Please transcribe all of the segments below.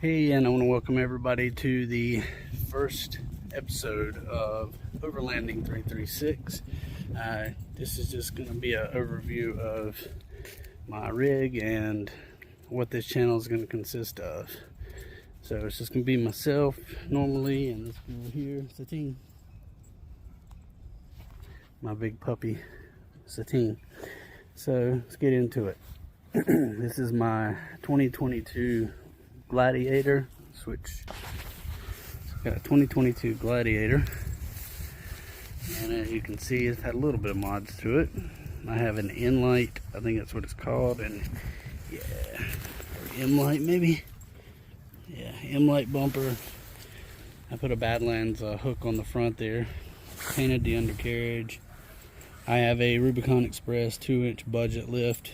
Hey, and I want to welcome everybody to the first episode of Overlanding 336. This is just going to be an overview of my rig and what this channel is going to consist of. So it's just going to be myself normally, and this girl here, Satine, my big puppy, Satine. So let's get into it. This is my 2022 Gladiator switch. It's got a 2022 Gladiator, and as you can see, it's had a little bit of mods to it. I have an N-light, I think that's what it's called, and yeah, M-light maybe. Yeah, M-light bumper. I put a Badlands hook on the front there. Painted the undercarriage. I have a Rubicon Express 2-inch budget lift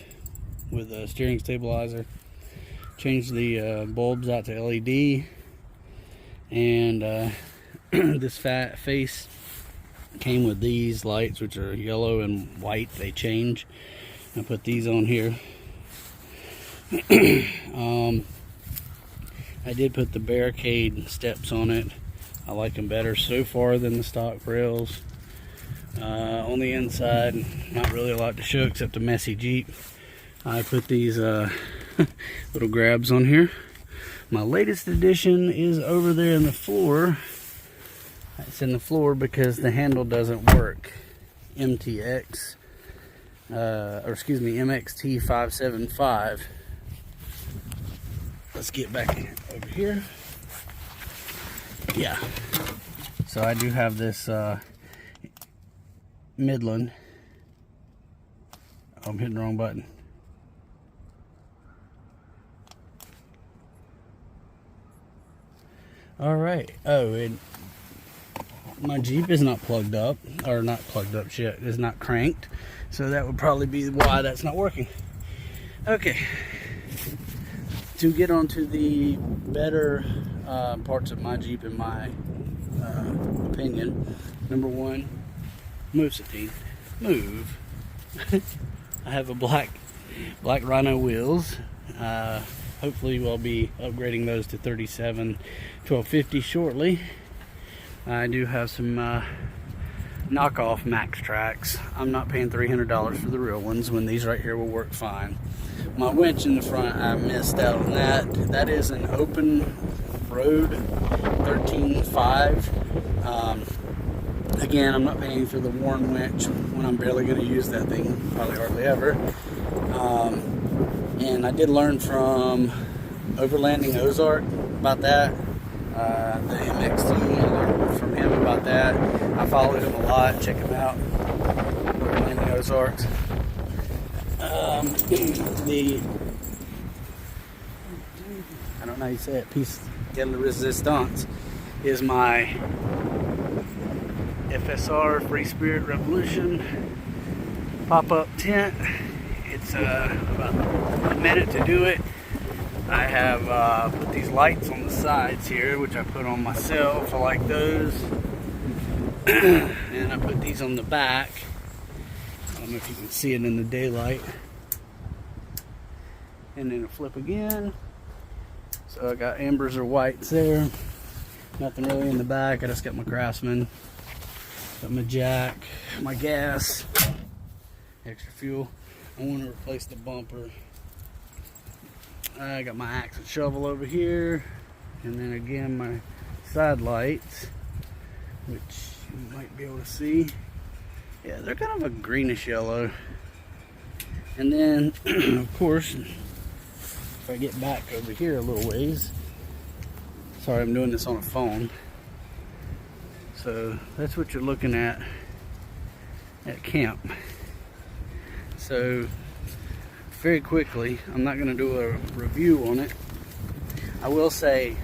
with a steering stabilizer. Changed the bulbs out to LED, and this fat face came with these lights, which are yellow and white. They change. I put these on here. I did put the barricade steps on it. I like them better so far than the stock rails. On the inside, not really a lot to show except a messy Jeep. I put these little grabs on here. My latest addition is over there in the floor. It's in the floor because the handle doesn't work. MXT 575. Let's get back over here. Yeah. So I do have this Midland. Oh, I'm hitting the wrong button. All right. Oh, and my Jeep is not plugged up, or not plugged up shit, is not cranked. So that would probably be why that's not working. Okay. To get onto the better parts of my Jeep, in my opinion, number one, move, Satine. Move. I have a black Rhino wheels. Hopefully we'll be upgrading those to 37 1250 shortly. I do have some knockoff Max tracks. I'm not paying $300 for the real ones when these right here will work fine. My winch in the front, I missed out on that. That is an open road 13.5. Again, I'm not paying for the worn winch when I'm barely going to use that thing, probably hardly ever. And I did learn from Overlanding Ozark about that. The MXT, I learned from him about that. I followed him a lot. Check him out. Overlanding Ozarks. I don't know how you say it, piece de resistance is my FSR Free Spirit Revolution pop-up tent. It's about a minute to do it. I have put these lights on the sides here, which I put on myself. I like those. And I put these on the back. I don't know if you can see it in the daylight. And then a flip again. So I got ambers or whites there. Nothing really in the back. I just got my Craftsman. Got my jack, my gas, extra fuel. I want to replace the bumper. I got my axe and shovel over here, and then again my side lights, which you might be able to see. Yeah, they're kind of a greenish yellow. And then of course, if I get back over here a little ways, sorry, I'm doing this on a phone. So that's what you're looking at camp. So very quickly, I'm not going to do a review on it. I will say,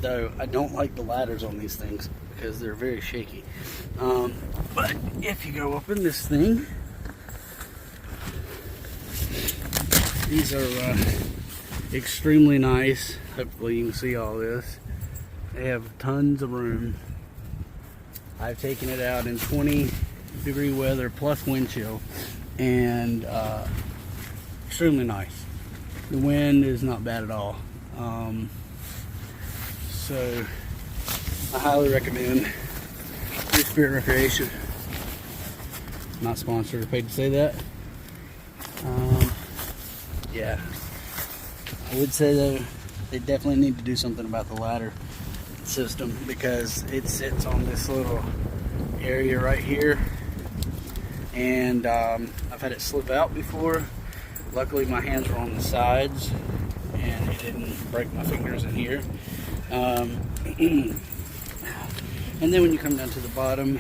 though, I don't like the ladders on these things because they're very shaky. But if you go up in this thing, these are extremely nice. Hopefully you can see all this. They have tons of room. I've taken it out in 20-degree weather plus wind chill, and extremely nice. The wind is not bad at all. So I highly recommend Free Spirit Recreation. Not sponsored or paid to say that. Yeah, I would say though, they definitely need to do something about the ladder system, because it sits on this little area right here, and I've had it slip out before. Luckily my hands were on the sides and it didn't break my fingers in here. And then when you come down to the bottom,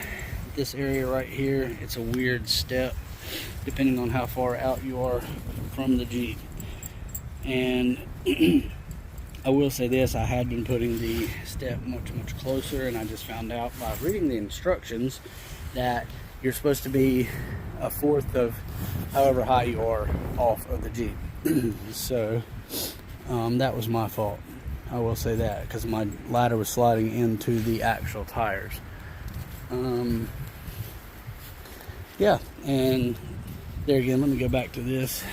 this area right here, it's a weird step depending on how far out you are from the Jeep. And I will say this, I had been putting the step much closer, and I just found out by reading the instructions that you're supposed to be a fourth of however high you are off of the Jeep. So that was my fault, I will say that, because my ladder was sliding into the actual tires. Yeah, and there again, let me go back to this.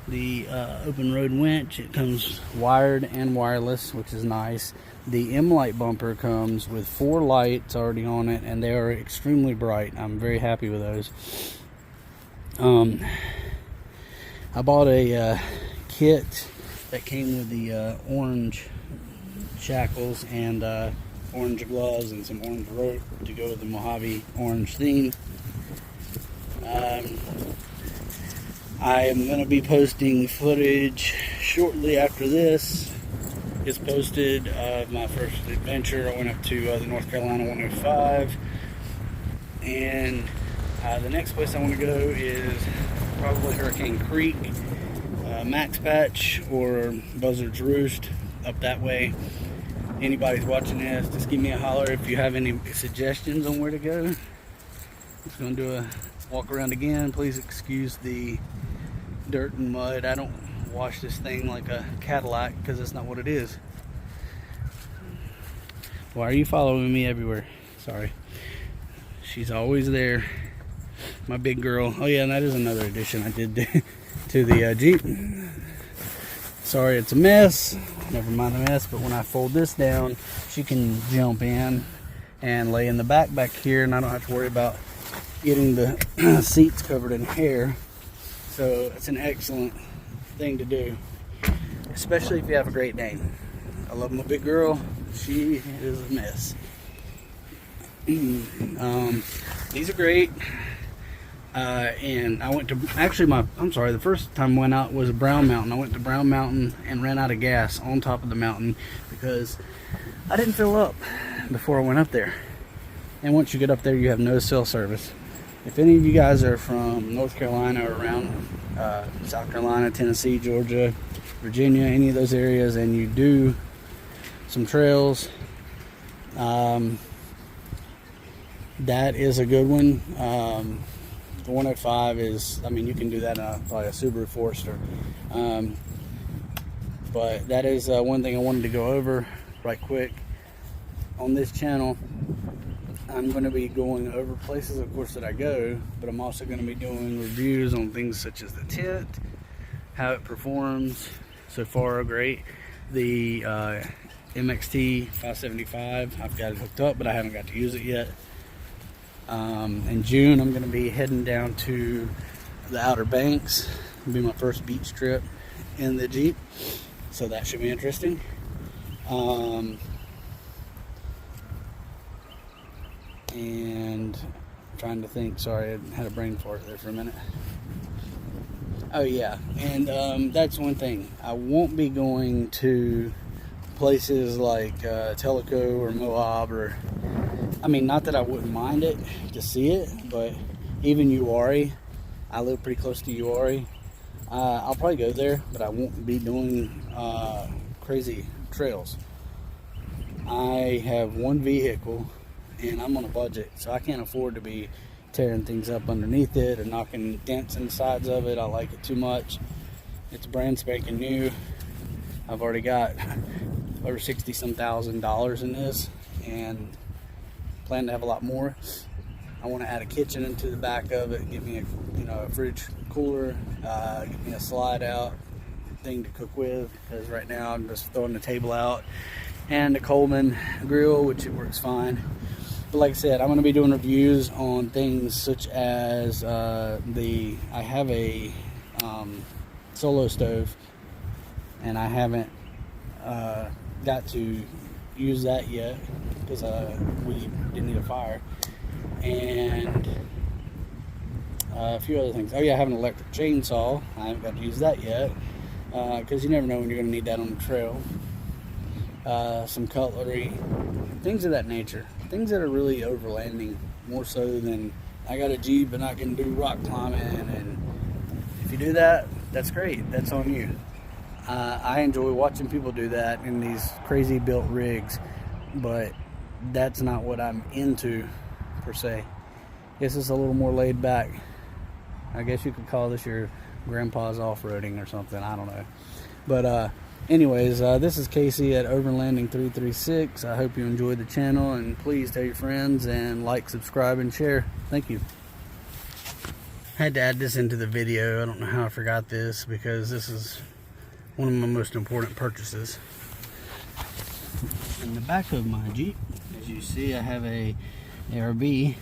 The open road winch, it comes wired and wireless, which is nice. The M-Light bumper comes with 4 lights already on it, and they are extremely bright. I'm very happy with those. I bought a kit that came with the orange shackles and orange gloves and some orange rope to go with the Mojave orange theme. I am going to be posting footage shortly after this is posted of my first adventure. I went up to the North Carolina 105, and the next place I want to go is probably Hurricane Creek, Max Patch, or Buzzard's Roost up that way. Anybody's watching this, just give me a holler if you have any suggestions on where to go. I'm just going to do a walk around again. Please excuse the dirt and mud. I don't wash this thing like a Cadillac, because that's not what it is. Why are you following me everywhere? Sorry. She's always there. My big girl. Oh yeah, and that is another addition I did to the Jeep. Sorry, it's a mess. Never mind the mess, but when I fold this down, she can jump in and lay in the back here, and I don't have to worry about getting the seats covered in hair. So it's an excellent thing to do, especially if you have a Great Dane. I love my big girl. She is a mess. These are great. And I went to, actually the first time I went out was Brown Mountain. I went to Brown Mountain and ran out of gas on top of the mountain because I didn't fill up before I went up there. And once you get up there, you have no cell service. If any of you guys are from North Carolina or around South Carolina, Tennessee, Georgia, Virginia, any of those areas, and you do some trails, that is a good one. The 105 is, I mean, you can do that in probably a Subaru Forester. But that is one thing I wanted to go over right quick. On this channel, I'm going to be going over places, of course, that I go, but I'm also going to be doing reviews on things such as the tent, how it performs. So far, great. The MXT 575, I've got it hooked up, but I haven't got to use it yet. In June, I'm going to be heading down to the Outer Banks. It'll be my first beach trip in the Jeep, so that should be interesting. And I'm trying to think, sorry, I had a brain fart there for a minute. Oh yeah, and that's one thing. I won't be going to places like Tellico or Moab, or, I mean, not that I wouldn't mind it to see it, but even Uwharrie, I live pretty close to Uwharrie. I'll probably go there, but I won't be doing crazy trails. I have one vehicle and I'm on a budget, so I can't afford to be tearing things up underneath it or knocking dents in the sides of it. I like it too much. It's brand spanking new. I've already got over $60-some thousand in this, and plan to have a lot more. I want to add a kitchen into the back of it, get me a fridge cooler, get me a slide out thing to cook with, because right now I'm just throwing the table out and the Coleman grill, which it works fine. But like I said, I'm going to be doing reviews on things such as I have a solo stove, and I haven't got to use that yet because we didn't need a fire, and a few other things. Oh yeah, I have an electric chainsaw. I haven't got to use that yet because you never know when you're going to need that on the trail. Some cutlery, things of that nature, things that are really overlanding more so than I got a Jeep and I can do rock climbing, and if you do that, that's great, that's on you. I enjoy watching people do that in these crazy built rigs, but that's not what I'm into per se. This is a little more laid back. I guess you could call this your grandpa's off-roading or something, I don't know. But anyways, this is Casey at Overlanding 336. I hope you enjoyed the channel, and please tell your friends and like, subscribe, and share. Thank you. I had to add this into the video. I don't know how I forgot this because this is one of my most important purchases. In the back of my Jeep, as you see, I have a ARB,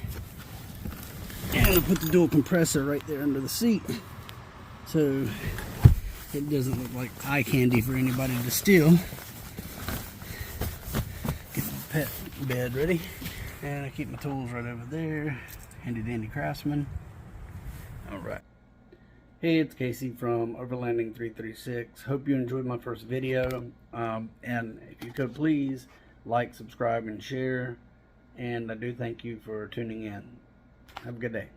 and I put the dual compressor right there under the seat so it doesn't look like eye candy for anybody to steal. Get my pet bed ready, and I keep my tools right over there. Handy dandy Craftsman. Alright. Hey, it's Casey from Overlanding 336. Hope you enjoyed my first video. And if you could please like, subscribe, and share. And I do thank you for tuning in. Have a good day.